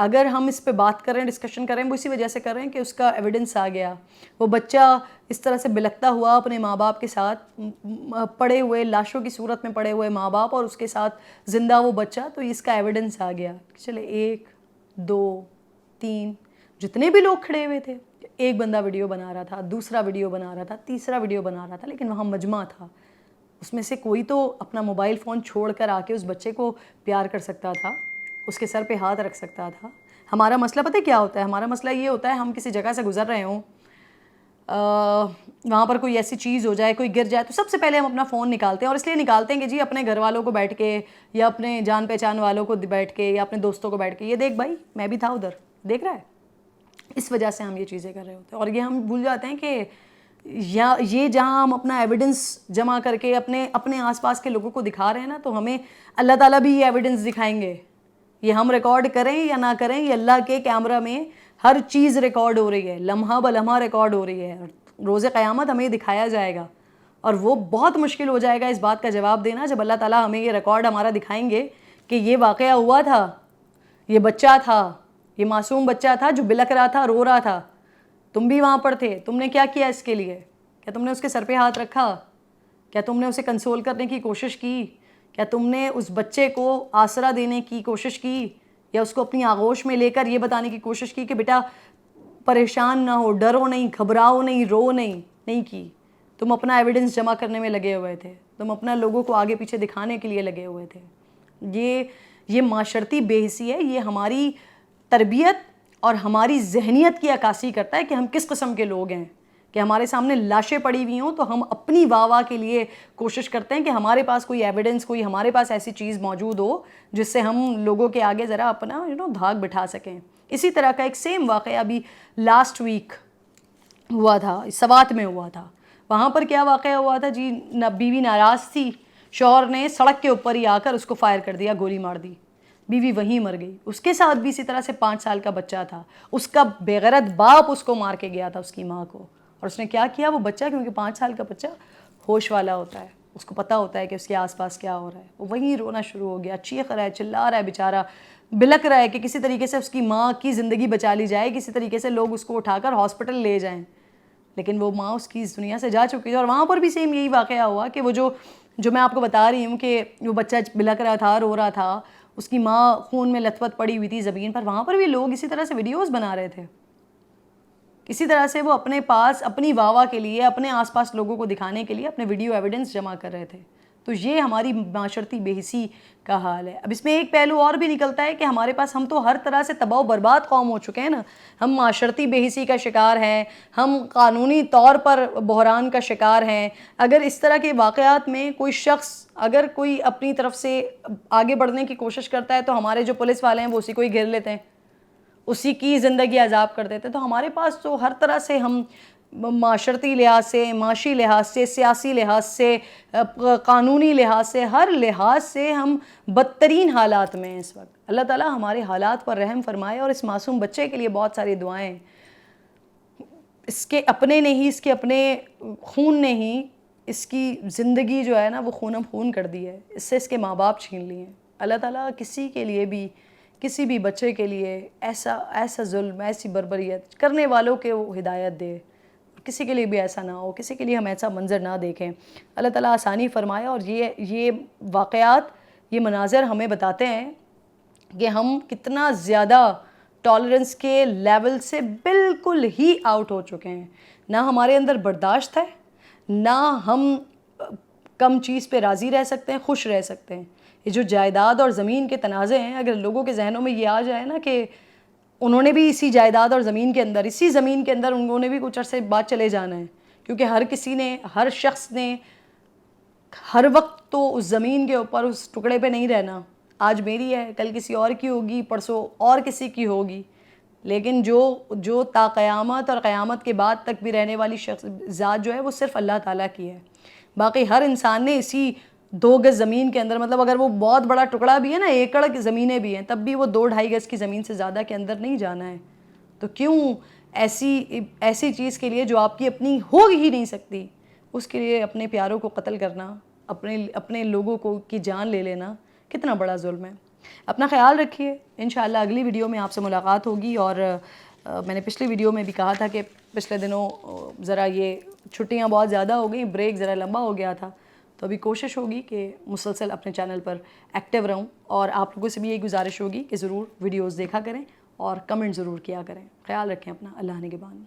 اگر ہم اس پہ بات کریں ڈسکشن کریں وہ اسی وجہ سے کر رہے ہیں کہ اس کا ایویڈنس آ گیا. وہ بچہ اس طرح سے بلکتا ہوا اپنے ماں باپ کے ساتھ پڑے ہوئے, لاشوں کی صورت میں پڑے ہوئے ماں باپ اور اس کے ساتھ زندہ وہ بچہ, تو اس کا ایویڈنس آ گیا. چلے 1 2 3 جتنے بھی لوگ کھڑے ہوئے تھے, ایک بندہ ویڈیو بنا رہا تھا, دوسرا ویڈیو بنا رہا تھا, تیسرا ویڈیو بنا رہا تھا, لیکن وہاں مجمع تھا. اس میں سے کوئی تو اپنا موبائل فون چھوڑ کر آ کے اس بچے کو پیار کر سکتا تھا, اس کے سر پہ ہاتھ رکھ سکتا تھا. ہمارا مسئلہ پتہ کیا ہوتا ہے؟ ہمارا مسئلہ یہ ہوتا ہے ہم کسی جگہ سے گزر رہے ہوں, وہاں پر کوئی ایسی چیز ہو جائے, کوئی گر جائے, تو سب سے پہلے ہم اپنا فون نکالتے ہیں. اور اس لیے نکالتے ہیں کہ جی اپنے گھر والوں کو بیٹھ کے, یا اپنے جان پہچان والوں کو بیٹھ کے, یا اپنے دوستوں کو بیٹھ کے, یہ دیکھ بھائی میں بھی تھا ادھر, دیکھ رہا ہے. اس وجہ سے ہم یہ چیزیں کر رہے ہوتے ہیں. اور یہ ہم بھول جاتے ہیں کہ یہ جہاں ہم اپنا ایویڈنس جمع کر کے اپنے آس پاس کے لوگوں کو دکھا رہے ہیں نا, تو ہمیں اللہ تعالیٰ بھی یہ ایویڈنس دکھائیں گے. یہ ہم ریکارڈ کریں یا نہ کریں, یہ اللہ کے کیمرہ میں ہر چیز ریکارڈ ہو رہی ہے, لمحہ بلمحہ ریکارڈ ہو رہی ہے. روز قیامت ہمیں دکھایا جائے گا, اور وہ بہت مشکل ہو جائے گا اس بات کا جواب دینا جب اللہ تعالیٰ ہمیں یہ ریکارڈ ہمارا دکھائیں گے کہ یہ واقعہ ہوا تھا, یہ بچہ تھا, یہ معصوم بچہ تھا جو بلک رہا تھا, رو رہا تھا, تم بھی وہاں پر تھے, تم نے کیا کیا اس کے لیے؟ کیا تم نے اس کے سر پہ ہاتھ رکھا؟ کیا تم نے اسے کنسول کرنے کی کوشش کی؟ کیا تم نے اس بچے کو آسرا دینے کی کوشش کی, یا اس کو اپنی آغوش میں لے کر یہ بتانے کی کوشش کی کہ بیٹا پریشان نہ ہو, ڈرو نہیں, گھبراؤ نہیں, رو نہیں؟ نہیں کی. تم اپنا ایویڈنس جمع کرنے میں لگے ہوئے تھے, تم اپنا لوگوں کو آگے پیچھے دکھانے کے لیے لگے ہوئے تھے. یہ معاشرتی بے حسی ہے, یہ ہماری تربیت اور ہماری ذہنیت کی عکاسی کرتا ہے کہ ہم کس قسم کے لوگ ہیں. کہ ہمارے سامنے لاشیں پڑی ہوئی ہوں تو ہم اپنی واہ واہ کے لیے کوشش کرتے ہیں کہ ہمارے پاس کوئی ایویڈنس, کوئی ہمارے پاس ایسی چیز موجود ہو جس سے ہم لوگوں کے آگے ذرا اپنا دھاگ بٹھا سکیں. اسی طرح کا ایک سیم واقعہ ابھی لاسٹ ویک ہوا تھا, سوات میں ہوا تھا. وہاں پر کیا واقعہ ہوا تھا جی, بیوی ناراض تھی, شوہر نے سڑک کے اوپر ہی آ کر اس کو فائر کر دیا, گولی مار دی, بیوی وہیں مر گئی. اس کے ساتھ بھی اسی طرح سے 5 سال کا بچہ تھا, اس کا بےغیرت باپ اس کو مار کے گیا تھا, اس کی ماں کو. اور اس نے کیا کیا, وہ بچہ, کیونکہ 5 سال کا بچہ ہوش والا ہوتا ہے, اس کو پتہ ہوتا ہے کہ اس کے آس پاس کیا ہو رہا ہے, وہ وہیں رونا شروع ہو گیا, چیخ رہا ہے, چلا رہا ہے, بیچارہ بلک رہا ہے کہ کسی طریقے سے اس کی ماں کی زندگی بچا لی جائے, کسی طریقے سے لوگ اس کو اٹھا کر ہاسپٹل لے جائیں. لیکن وہ ماں اس کی اس دنیا سے جا چکی ہے. اور وہاں پر بھی سیم یہی واقعہ ہوا کہ وہ جو میں آپ کو بتا رہی ہوں کہ وہ بچہ بلک رہا تھا, رو رہا تھا, اس کی ماں خون میں لت پت پڑی ہوئی تھی زمین پر, وہاں پر بھی لوگ اسی طرح سے ویڈیوز بنا رہے تھے. اسی طرح سے وہ اپنے پاس اپنی واہ واہ کے لیے, اپنے آس پاس لوگوں کو دکھانے کے لیے اپنے ویڈیو ایویڈنس جمع کر رہے تھے. تو یہ ہماری معاشرتی بے حسی کا حال ہے. اب اس میں ایک پہلو اور بھی نکلتا ہے کہ ہمارے پاس, ہم تو ہر طرح سے تباہ و برباد قوم ہو چکے ہیں نا. ہم معاشرتی بے حسی کا شکار ہیں, ہم قانونی طور پر بحران کا شکار ہیں. اگر اس طرح کے واقعات میں کوئی شخص اگر کوئی اپنی طرف سے آگے بڑھنے کی کوشش کرتا ہے تو ہمارے جو پولیس والے ہیں وہ اسی کو ہی گھیر لیتے ہیں, اسی کی زندگی عذاب کر دیتے. تو ہمارے پاس تو ہر طرح سے ہم معاشرتی لحاظ سے, معاشی لحاظ سے, سیاسی لحاظ سے, قانونی لحاظ سے, ہر لحاظ سے ہم بدترین حالات میں ہیں اس وقت. اللہ تعالیٰ ہمارے حالات پر رحم فرمائے. اور اس معصوم بچے کے لیے بہت ساری دعائیں. اس کے اپنے نے ہی, اس کے اپنے خون نے ہی اس کی زندگی جو ہے نا وہ خونم خون کر دی ہے, اس سے اس کے ماں باپ چھین لیے ہیں. اللہ تعالیٰ کسی کے لیے بھی, کسی بھی بچے کے لیے ایسا ظلم, ایسی بربریت کرنے والوں کے وہ ہدایت دے, کسی کے لیے بھی ایسا نہ ہو, کسی کے لیے ہم ایسا منظر نہ دیکھیں. اللہ تعالیٰ آسانی فرمائے. اور یہ واقعات, یہ مناظر ہمیں بتاتے ہیں کہ ہم کتنا زیادہ ٹالرنس کے لیول سے بالکل ہی آؤٹ ہو چکے ہیں. نہ ہمارے اندر برداشت ہے, نہ ہم کم چیز پہ راضی رہ سکتے ہیں, خوش رہ سکتے ہیں. یہ جو جائیداد اور زمین کے تنازع ہیں, اگر لوگوں کے ذہنوں میں یہ آ جائے نا کہ انہوں نے بھی اسی جائیداد اور زمین کے اندر, اسی زمین کے اندر انہوں نے بھی کچھ عرصے بعد چلے جانا ہے, کیونکہ ہر کسی نے, ہر شخص نے ہر وقت تو اس زمین کے اوپر اس ٹکڑے پہ نہیں رہنا. آج میری ہے, کل کسی اور کی ہوگی, پرسوں اور کسی کی ہوگی. لیکن جو تا قیامت اور قیامت کے بعد تک بھی رہنے والی ذات جو ہے وہ صرف اللہ تعالیٰ کی ہے. باقی ہر انسان نے اسی 2 گز زمین کے اندر, مطلب اگر وہ بہت بڑا ٹکڑا بھی ہے نا, ایکڑ زمینیں بھی ہیں, تب بھی وہ 2-2.5 گز کی زمین سے زیادہ کے اندر نہیں جانا ہے. تو کیوں ایسی چیز کے لیے جو آپ کی اپنی ہو ہی نہیں سکتی, اس کے لیے اپنے پیاروں کو قتل کرنا, اپنے لوگوں کو کی جان لے لینا, کتنا بڑا ظلم ہے. اپنا خیال رکھیے. انشاءاللہ اگلی ویڈیو میں آپ سے ملاقات ہوگی. اور میں نے پچھلی ویڈیو میں بھی کہا تھا کہ پچھلے دنوں ذرا یہ چھٹیاں بہت زیادہ ہو گئیں, بریک ذرا لمبا ہو گیا تھا, تو ابھی کوشش ہوگی کہ مسلسل اپنے چینل پر ایکٹیو رہوں. اور آپ لوگوں سے بھی یہی گزارش ہوگی کہ ضرور ویڈیوز دیکھا کریں اور کمنٹ ضرور کیا کریں. خیال رکھیں اپنا. اللہ نگہبان.